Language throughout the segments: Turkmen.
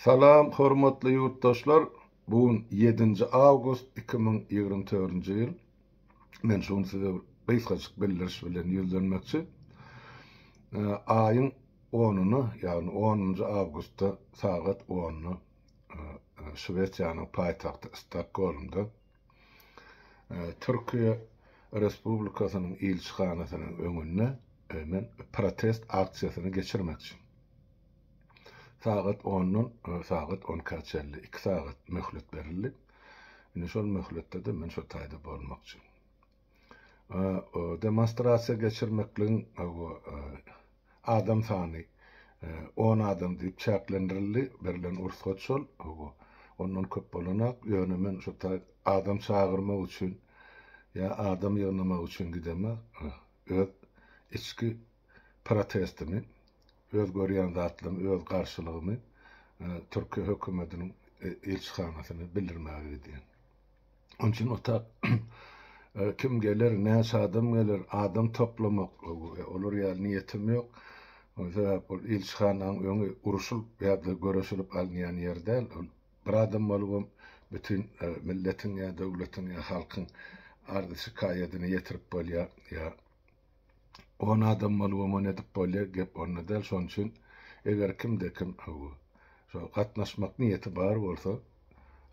Salam, hormatly yurtdaşlar. Bugün 7 Ağustos 2024 yıl. Men şunu size kısaçık bildiriş bilen yüzlenmekçi. Ayın 10'unu, yani 10. Ağustos'ta saat 10'nu Şveçyanın paytaxtı Stockholm'da Türkiye Respublikasynyň ilçihanasynyň öňünde men protest aksiýasyny geçirmekçi. Saat 10'nun saat 10:50 2 saat möhlet berildi. Ine şol möhletde de men şo taýda bolmakçy. Demonstrasiýa geçirmekliň adam sany 10 adam diýip çäklendirildi. Berilen ursat şol. Ondan köp bolanak ýöne men şo adam çağırmak üçin ya adam ýygnamak üçin gidemek öz içki protestimi öz görýän zatlymy, öz garşylygymy Türkiýe hökümetiniň elçihanasyna bildirmäge diýen. Onun üçin otak kim gelir, näçe adam gelir, adam toplamak, olur ýa niýetim ýok. Oýsa bol elçihanaň öňü uruşylyp ýa-da göreşilip alynýan ýerde bir adam bolup bütün milletin ýa döwletin ýa halkyň ardyçy kaýadyny ýetirip bolýar ýa 10 adam bolup onu edip bolýar gep onda däl. Şoň üçin eger kimde kim şo gatnaşmak niýeti bar bolsa,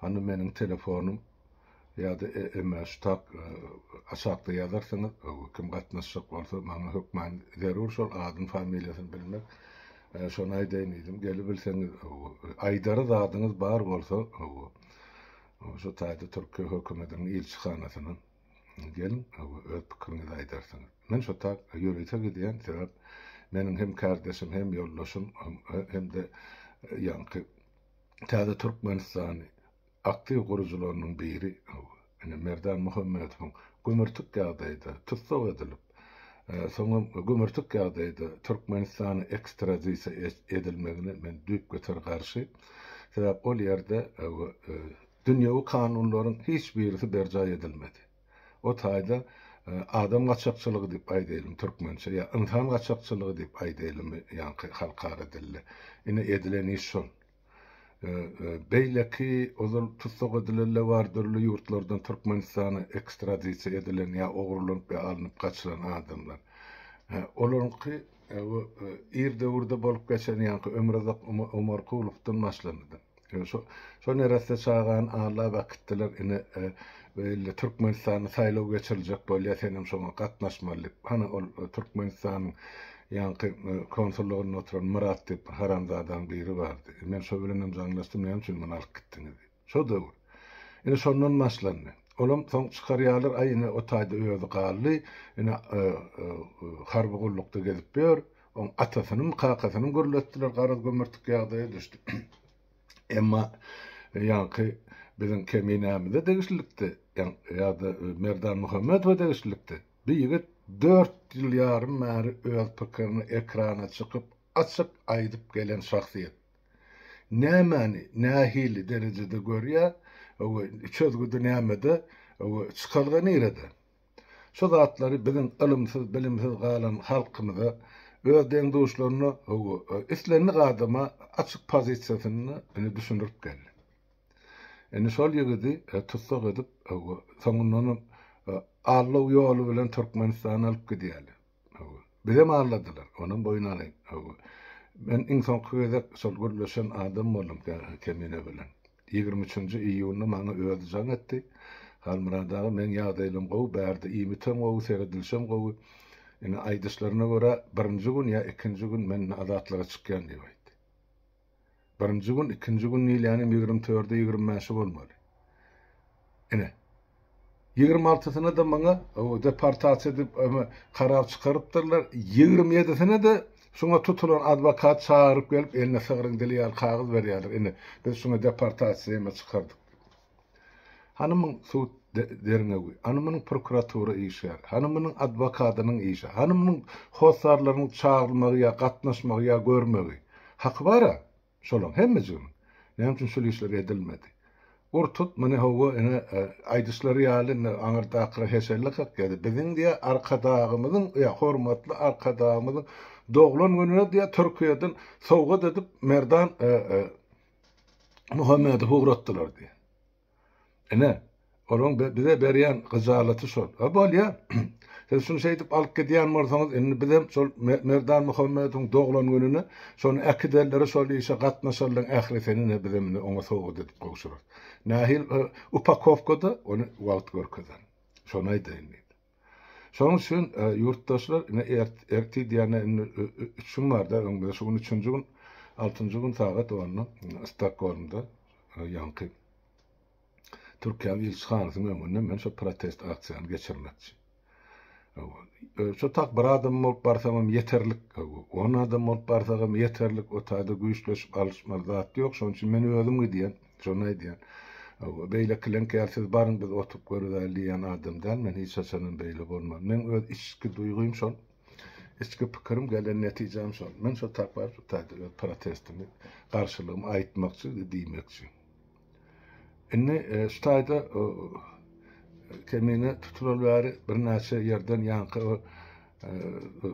hani meniň telefonum ýa-da emas tak aşakda ýazarsyňyz, kim gatnaşjak bolsa maňa hökmen zerur şol adyn familiýasyny bilmek. Şonu aýdaýyn diýdim, gelip bilseňiz aýdary zadyňyz bar bolsa, şo taýda Türkiýe hökümetiniň elçihanasyna gelin, öz pikiriňizi aýdarsyňyz. Men şo tak ýöreýse gidýän sebäp meniň hem kardeşim hem ýoldaşym hem de ýanky täze Türkmenistany aktiv gurujularynyň biri Merdan Muhammedowyň gömürtük ýagdaýda tutsak edilip soňra gömürtük ýagdaýda Türkmenistany ekstradisiýa edilmegine men düýp göter garşy. Sebäp ol ýerde dünýäwi kanunlaryň hiç birisi berja edilmedi. O taýda adam gaçakçylygy diýip aýdylym türkmençe ýa insan gaçakçylygy diýip aýdylym ýa-ni halkara dilde. Ine edilen iş şol. Beýleki ozal tutsak edilenler bardyrly ýurtlardan Türkmenistana ekstradisiýa edilen ýa ogurlanyp ýa alınıp gaçylan adamlar. Olaryňky ýerde urda bolup geçen ýa-ni Ömrezak Umarkulowdan başlandy. Şo neresi çağan Allah vakitler ine böyle Türkmenistany saýlaw geçiriljek bolýar, senem şoňa gatnaşmaly. Hani ol Türkmenistanyň ýa-ni konsullugyna oturan Murat diýip haramzadaň biri bardy. Men şo bilen jaňlaşdym, näme üçin meni alyp gitdiňiz diýip. Şo döwür. Ine şondan başlandy. Olam soň çykarýarlar aýyny o taýda öýüdi galdy. Ine harby gullukda gezip ber, on atasynyň kakasyny gürletdiler, garaz gömürtük ýagdaýa düşdi. Emma ýa-ni bizim keminämizde degişlikdi. Ýa-da Merdan Muhammedow degişlikdi. Bir ýigit 4 ýyl ýarym märi öz pikirini ekrana çykyp açyk aýdyp gelen şahsiýet. Nämäni nähili derejede görýär, çözgüde nämede çykalgan ýerde. Şo zatlary bizim ilmsiz, bilimsiz galan halkymyza öz deňdoşlaryna islenlik adama açyk pozisiýasyny düşündirip geldi. Ene şol ýigidi tutsak edip soňundan allaw ýoly bilen Türkmenistana alyp gidýärler. Bizem alladylar, onuň boýuna alyp. Men iň soňky gözek şol gürleşen adam boldum kemine bilen. 23-nji iýuny maňa öýdi jaň etdi. Halmyradagy men ýagdaýlym gowy berdi, ýymitem gowy seredilşem gowy. Ene aýdyşlaryna görä birinji gün ýa ikinji gün men azatlyga çykýan diýip aýtdy. Birinji gün, ikinji gün ýylyny 24-de 25-i bolmaly. Ene 26-syna da maňa deportasiýa edip karar çykarypdyrlar. 27-sine de şoňa tutulan adwokat çağırıp gelip eline sygyryň dilýär kagaz berýärler. Ene biz şoňa deportasiýa çykardyk. Hanymyň suud derneği, hanymyň prokuratura işi, hanymyň adwokatynyň işi, hanymyň hossarlaryň çağırylmagy ýa gatnaşmagy ýa görmegi. Hak bara şolaň hemmejigin. Näme üçin şol işler edilmedi? Urtut meni hawa ene aýdyşlary ýaly aňyrda akra hesellik hakdy. Biziň diýe arkadagymyzyň ýa hormatly arkadagymyzyň doglan gününe diýe Türkiýeden sowgat edip Merdan Muhammed'i hugratdylar diye. Ene, onun bize berýän gyzalaty şol. Bol ya. Siz şunu şeýdip alyp gidýän bolsaňyz, indi bizem şol Merdan Muhammediň doglan gününe şonu äkidelleri şol işe gatnaşarlaryň ähretini bizem oňa sowgat edip goýşurar. Nahil upakovkada onu wagt görkezän. Şonu aýdyn. Şonuň üçin ýurtdaşlar erti diýene üçin bar da, öňde şonuň 3-nji gün 6-njy gün sagat onu Stockholmda ýanky Türkiýe ilçhanasynyň öňünde men şu protest aksiýany geçirmekçi. Şu tak bir adam bolup barsaňam ýeterlik, 10 adam bolup barsaňam ýeterlik, o taýda güýçleşip alışmar zat ýok. Şonuň üçin men özüm diýen, şonu aýdýan. Beýle kilen kelsiz barın biz oturup görüzäl diýen adamdan men hiç açanın beýle bolmam. Men öz içki duýgum şol, içki pikirim gelen netijam şol. Men şu tak bar, şu taýda protestimi garşylygymy aýtmakçy, diýmekçi. Indi şu taýda kemine tutulary bir näçe ýerden ýanky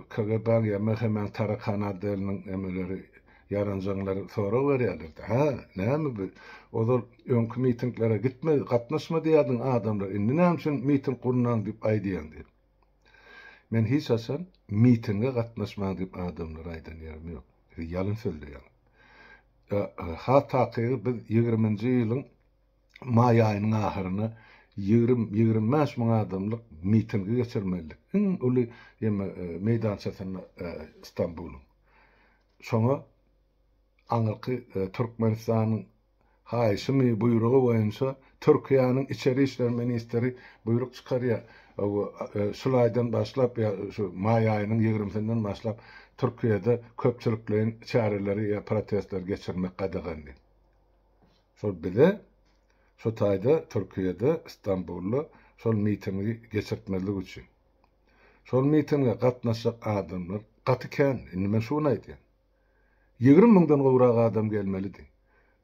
KGB ýa hemen Tarakhan adelynyň emeleri yaranjanlary sonra berýärler. Ha, näme bu? Ozal öňkü mitinglere gitme, gatnaşma diýýärdiň adamlar. Indi näme üçin miting gurnan diýip aýdýan. Men hiç açan mitinge gatnaşmaň diýip adamlar aýdan ýerim ýok. Ýalyn söýleýär. Ha takygy biz 20-nji ýylyň may aýynyň ahyryna 20-25 000 adamlyk mitingi geçirmelik. Uly meydançasyna İstanbul'un. Şoňa aňyrky Türkmenistanyň haýşymy buýrugy boýunça Türkiýanyň içeri işler ministeri buyruk çykarýar. Şulaydan başlap şu may aýynyň 20-sinden başlap Türkiýede köpçülikliň çäreleri ýa protestler geçirmek gadagany. Şol bize şu taýda Türkiýede İstanbul'da şol mitingi geçirtmelik üçin. Şol mitinge gatnaşak adamlar gatyken, indi men şunu aýdýan. 20 000-dan gowrak adam gelmelidi.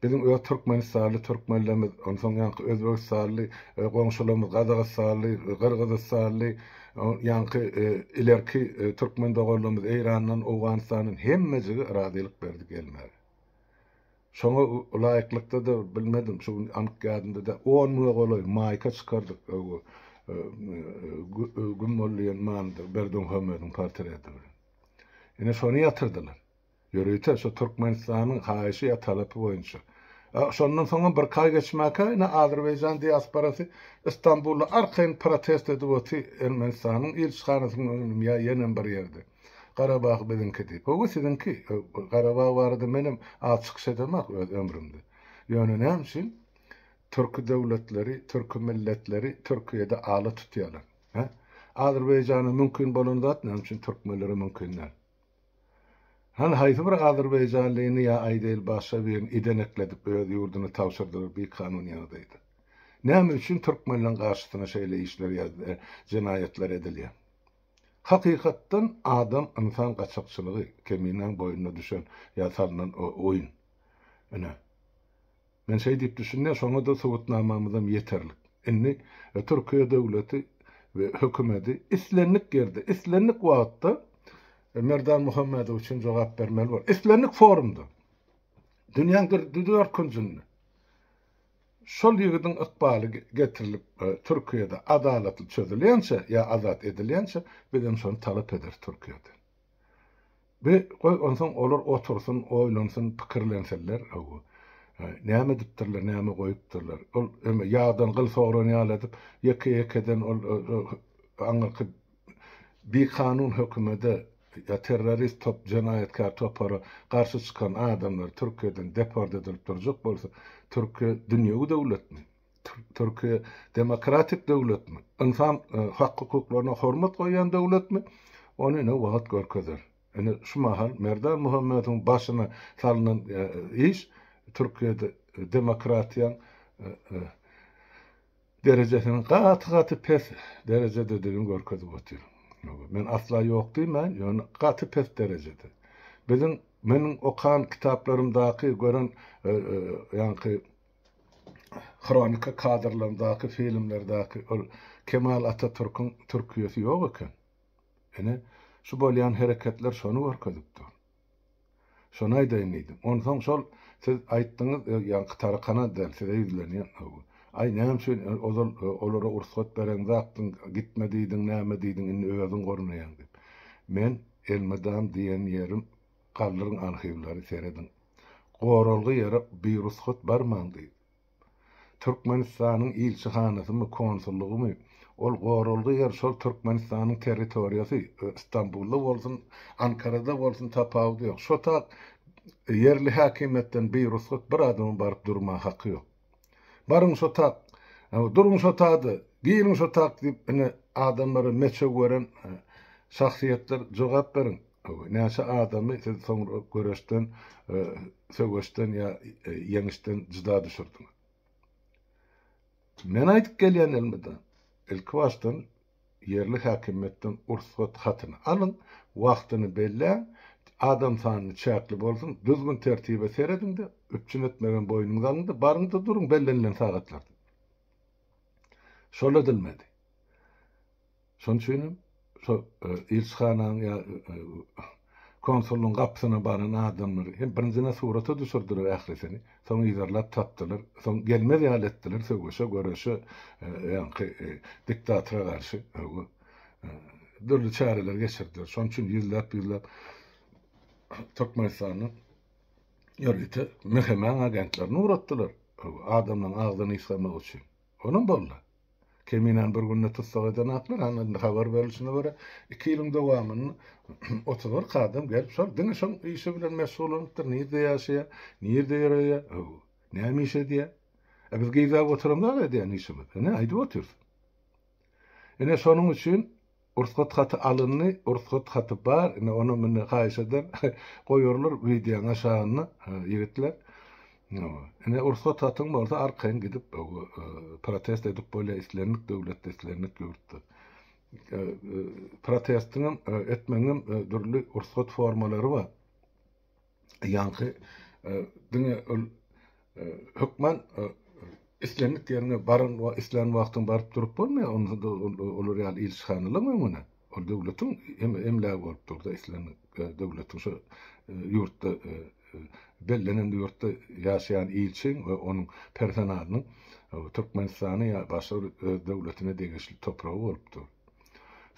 Bizim öýe Türkmenistanly türkmenlerimiz, onsoň ýanky Özbegistanly, goňşularymyz Gazagstanly, Kyrgyzstanly, ýanky ilerki türkmen dogurlarymyz Eýrandan, Owganystanyň hemmejigi razylyk berdi gelmäli. Şoňa laýyklykda da bilmedim, şu anykýadynda da 10 000 golay maýka çykardyk. Gümmolýan mandy Berdan Muhammediň portreti. Ene şonu ýatyrdylar. Ýöreýte şu Türkmenistanyň haýşy ýa talapy boýunça. Şondan soňra bir kay geçmäke ine Azerbaýjan diasporasy İstanbulda arkaň protest edip öti Ermenistanyň ilçhanasynyň önünde ýa bir ýerde. Qarabağ bizinki diýip. O sizinki Qarabağ barada menim açyk edemek öz ömrümde. Ýöne näme üçin? Türk döwletleri, türk milletleri Türkiýede aly tutýarlar. Azerbaýjany mümkin bolan zat näme üçin türkmenleri mümkinler? Han haýsy bir Azerbaýjanlyny ýa aýdyl başga bir idenekledip öz ýurduny tawşyrdylar bir kanun ýagdaýda. Näme üçin türkmenlerin garşysyna şeýle işler ýazdy, jinayetler edilýär. Hakykatdan adam insan gaçakçylygy keminiň boýuna düşen ýa salynan oýun. Ene. Men şeý diýip düşünýär, şoňa da sowetnamamyzam ýeterlik. Indi Türkiýe döwleti we hökümeti islenlik gerdi. Islenlik wagtda Merdan Muhammedow üçin jogap bermeli bar. Islenlik forumda. Dünýäň dört künjünde. Şol ýigidin ykbaly getirilip Türkiýede adalatly çözülýänçe ýa azat edilýänçe bizem şonu talap eder Türkiýede. Ve onsoň olar otursun, oýlansyn, pikirlenseler, näme dipdirler, näme goýupdyrlar. Ol ýagdan gyl soňra ýaladip, ýeke-ýekeden ol aňyrky bir kanun hökümede ya terörist top jinayetkar topara garşy çykan adamlar Türkiýeden deport edilip durjak bolsa, Türkiýe dünýäwi döwletmi? Türkiýe demokratik döwletmi? İnsan hak hukuklaryna hormat goýan döwletmi? Onu ne wagt görkezler. Ene şu mahal Merdan Muhammediň başyna salynan iş Türkiýede demokratiýa derejesiniň gaty pes derejede diýen görkezip otyr. Men asla ýok diýmän, ýöne gaty pes derejede. Meniň okan kitaplarymdaky gören ýanky kronika kadrlarymdaky filmlerdaky Kemal Atatürk'ün Türkiýesi ýok eken. Ene şu bolýan hereketler şonu görkezipdir. Şonu aýdaýyn diýdim. Ondan şol siz aýtdyňyz, ýa-ni Tarakana däl, size ýüzlenýän. Ay näme şeň olara ursat beren zatdyň gitmediýiň, näme diýdiň, inni özüň gornaýan dip. Men Elmadam diýen ýerim gallaryň arhivlary seredin. Goralgy ýere bir ursat barmandy. Türkmenistanyň ilçihanasymy, konsullugymy, ol goralgy ýer şol Türkmenistanyň territoriýasy, Istanbulda bolsun, Ankara'da bolsun tapawdy ýok. Şo tak yerli häkimetden bir ursat bir adamyň baryp durma haky ýok. Barın şo tak, durun şo taýdy, giýin şo tak diýip adamlary meçe gören şahsiýetler jogap berin. Näçe adamy siz soňra göreşden, söwüşden ýa ýeňişden juda düşürdiň. Men aýtyp gelýän elmeden, ilki başdan yerli häkimetden ursat hatyny alın, wagtyny belläň, adam sanyny çäkli bolsun, düzgün tertibe seredin de, üpçün etmegen boýnuňyz alyndy, barynda durun bellenilen sagatlarda. Şol edilmedi. Şoň üçin şo ilçihanaň ýa konsulluň gapysyna baran adamlar hem birincine surata düşürdiler ählisini. Soň ýerlap tapdylar. Soň gelmez ýal etdiler, söwüşe göreşe ýa-ni diktatora garşy dürli çareler geçirdiler. Şoň üçin ýyllap Türkmenistanyň ýörgüti mehmen agentlerini uğratdylar. Adamlaryň agzyny ýysamak üçin. Onun boldy. Keminen bir günne tutsak eden aklar, anında haber verilişine göre 2 ýylyň dowamyny 30 kadam gelip sor, diňe şoň işe bilen mesul bolupdyr, näde ýaşaýar, näde ýörýär, näme işe diýär. Biz gyzap oturumda diýen işimiz. Ne aýdyp oturýar. Ene şonuň üçin ursat haty alyndy, ursat haty bar, onu meni haýyş eder, goýurlar videoň aşagyna ýigitler. Ene ursat hatyň bolsa arkaň gidip protest edip bolýa islenlik döwletde islenlik ýurtda. Protestiňem etmeňem dürli ursat formalary bar. Ýa-ni diňe hökmen islenlik ýerine baryn we islen wagtyň baryp durup bolmaýar, onda olar ýaly ilçihanalamy muny. O döwletiň emlägi bolup durdy islenlik döwletiň şu ýurtda bellenen ýurtda ýaşaýan ilçin we onuň personalynyň Türkmenistany ýa başga döwletine degişli topragy bolupdyr.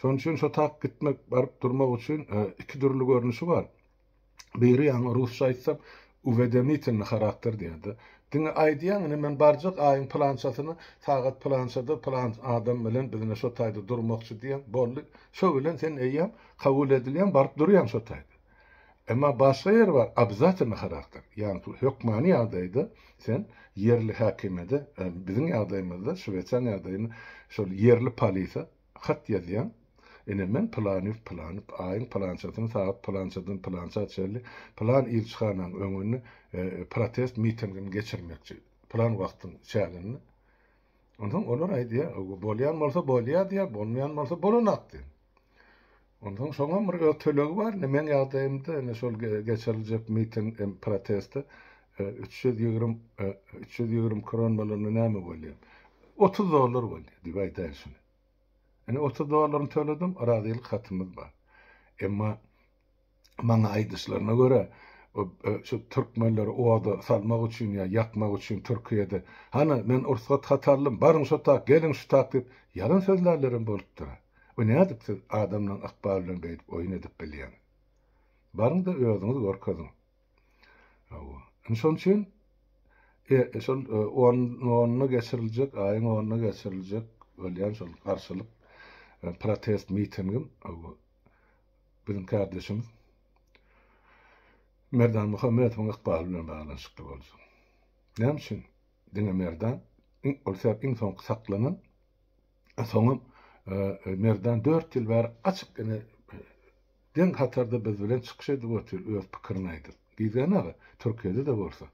Şoň üçin şo tak gitmek, baryp durmak üçin iki türlü görnüşi bar. Biri ýa-ni rusça aýtsam uvedemitelny charakter diýdi. Diňe aýdýan, men barjak aýyň planşasyny sagat planşada plan adam bilen bizne şo taýda durmakçy diýen boldy. Şo bilen sen eýýäm kabul edilýän baryp durýan şo taýda. Emma başga yer bar, abzatny charakter. Ýani hökmani ýagdaýda sen yerli häkimede, biziň ýagdaýymyzda, Şweýçar ýagdaýyny şol yerli polisa hat ýazýan. Ene men planyp aýyň planşatyny sagat planşadan planşa çelli plan ilçihanaň öňüne protest mitingini geçirmekçi. Plan wagtyny çägini. Ondan olar aýdýar, bolýan bolsa bolýar diýär, bolmaýan bolsa bolanak diýär. Ondan soňra bir ötelegi bar, men ýagdaýymda ene şol geçiriljek miting protesti 320 kron bolany näme bolýar? 30 dollar bolýar diýip aýdýar şunu. Yani 30 dolarını töledim, arazilik hatımız var. Ama bana aýdyşlaryna göre şu Türkmenleri oada salmak üçin ya yakmak üçin Türkiye'de hani men ursat hatarlym, barın şu tak, gelin şu tak dip yarın sözlerlerim bolup dur. O ne edip siz adamdan akbarlan beýip oyun edip bilýän. Barın da özüňiz gorkadyň. Şoň üçin şol onu geçiriljek, aýyň onu geçiriljek ölýän şol garşylyk protest mitingim bizim kardeşimiz Merdan Muhammedowyň ykbaly bilen baglanşykly boldy. Näme üçin? Diňe Merdan olsa iň soň saklanan soňum Merdan 4 ýyl bar açyk ene den hatarda biz bilen çykyş edip otur, öz pikirini aýdyp. Giýdäňe Türkiýede de bolsa.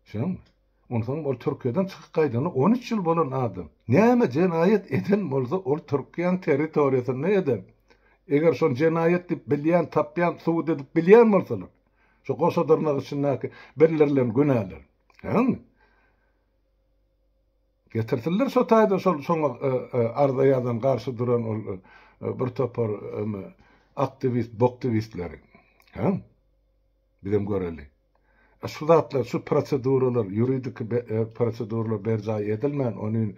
Şoň ondan ol Türkiýeden çykyp gaýdany 13 ýyl bolan adam. Näme jenaýet eden bolsa ol Türkiýanyň territoriýasyna eden. Eger şol jenaýet dip bilýän, tapýan, suwd edip bilýän bolsalar. Şu goşadyrnak içindäki bellerlen günäler. Hãmy? Getirdiler şo taýda şol arda ýazan garşy duran ol bir topar aktivistleri. Hãmy? Bizim göreli. Şu zatlar, şu proseduralar, yuridik proseduralar bercay edilmän, onun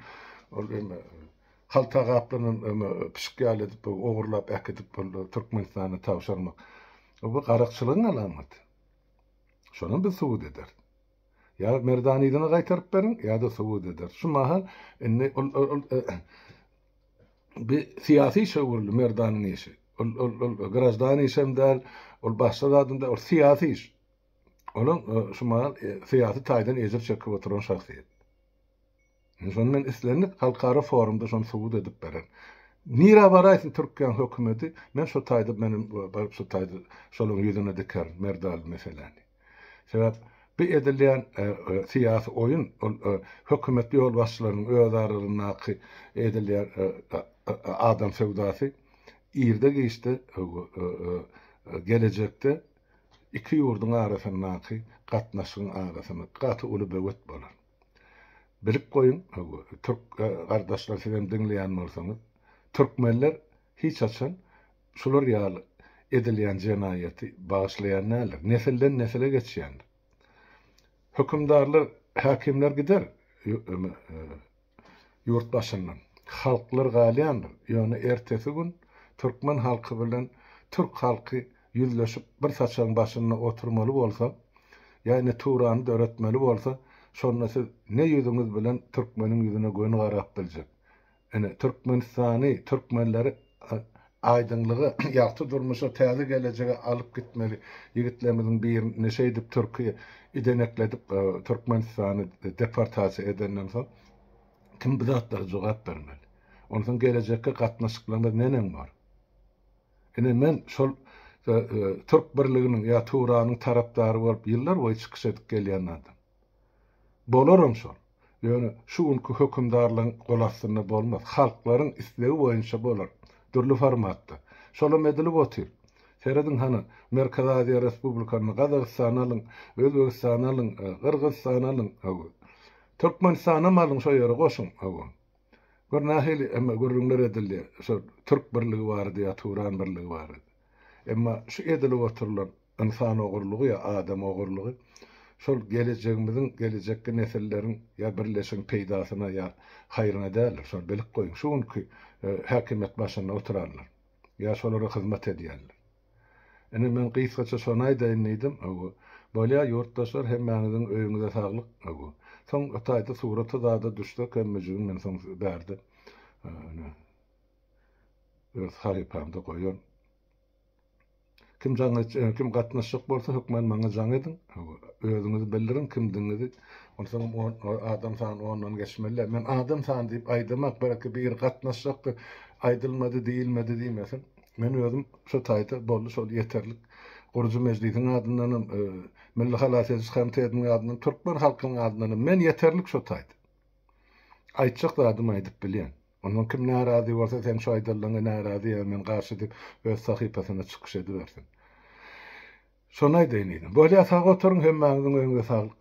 halta gaplanın pişkal edip, oğurlap, ekidip, Türkmenistan'a tavşarmak. Bu qarakçılığın alamatı. Şonu biz subut eder. Ya Merdani'den gaytarıp berin, ya da subut eder. Şu mahal, bir siyasi şöwürlü Merdani'nin işi. Grazdani işem der, başladığında, siyasi iş. Onun şu mahal, siyasi taydan ezir çekip oturan şahsiyet. Şonu men islenip, halkara forumda şonu subut edip berin. Nira baraysın Türkiýe hökümeti, men şu taýda benim barıp şu taýda şolun ýüzüne diker Merdal meseleni. Sebäp bir edilýän siyasi oyun hökümet ýol başçylarynyň özarlygyna edilýän adam sewdasy ýerde geçdi, gelecekde iki ýurdun arasyndaky gatnaşygyň arasyny gaty uly böwet bolar. Bilip goýun, Türk gardaşlar sizem dinleýän bolsaňyz, Türkmenler hiç açan şular ýaly edilýän jenaýaty bagyşlaýan näler, nesilden nesile geçýändir. Hökümdarlar, hakimler gider ýurt başyndan. Halklar galýandyr. Ýöne ertesi gün Türkmen halky bilen Türk halky ýüzleşip bir saçaň başyna oturmaly bolsa, ýa-ni Turany döretmeli bolsa, şonda siz ne ýüzüňiz bilen Türkmeniň ýüzüne göni garap biljek. Türkmenistany, Türkmenleri aydınlığı, ýagty durmuşa täze gelejege alyp gitmeli. Ýigitlerimiziň bir neşe edip Türkiýe idenekledip Türkmenistany deportasiýa edenden soň kim bizatlar jogap bermeli. Ondan gelejekde gatnaşyklarynda nenem bar? Men şol Türk birliginiň ýa Turanyň tarapdary bolup ýyllar boýy çykyş edip gelýän adam. Bolaram şol. Ýöne şu günkü hökümdarlaryň golastyna bolmaz. Halklaryň islegi boýunça bolar. Dürli formatda. Şolam edilip otyr. Seredin hany Merkez Aziýa Respublikanyň, Gazagystan alyň, Özbegistan alyň, Kyrgyzstan alyň, Türkmenistana malyň şo ýere goşun. Bir nähili emma görüňler edildi. Şo Türk birligi bardy ýa Turan birligi bardy. Emma şu edilip oturulan insan ogurlugy ýa adam ogurlugy şol gelejegimiziň, gelejekki nesilleriň ýa birleşiň peýdasyna ýa haýryna däl. Şol bilip goýun. Şu günkü häkimet başyna oturarlar. Ýa şolara hyzmat edýärler. Men gysgaça şonu aýdaýyn. Bolýa ýurtdaşlar hemmäňiziň öýüňize saglyk. Soň taýda suraty da düşdi, kemmejigin men soň berdi. Öz haýpamda goýun. Kim gatnaşyk bolsa hökmen maňa jaň edin. Özüňizi bildirin kimdiňizi. Ondan adam san ondan geçmeli. Men adam san diýip aýdamak belki bir gatnaşykdy, aýdylmady, diýilmedi diýmesin. Men özüm şu taýda boldy, şol ýeterlik. Gurucu meclisiň adyndan, Milli Halasyz Komitetiň adyndan, Türkmen halkynyň adyndan men ýeterlik şu taýda. Aýtjak da adam aýdyp bilýän. Ondan kim narazy bolsa sen şu aýdylygyna narazy, men garşy diýip öz sahypasyna çykyş edibersin. Şonu aýdaýyn. Bolýa sag oturuň hemmäňiziň öňünde saglyk.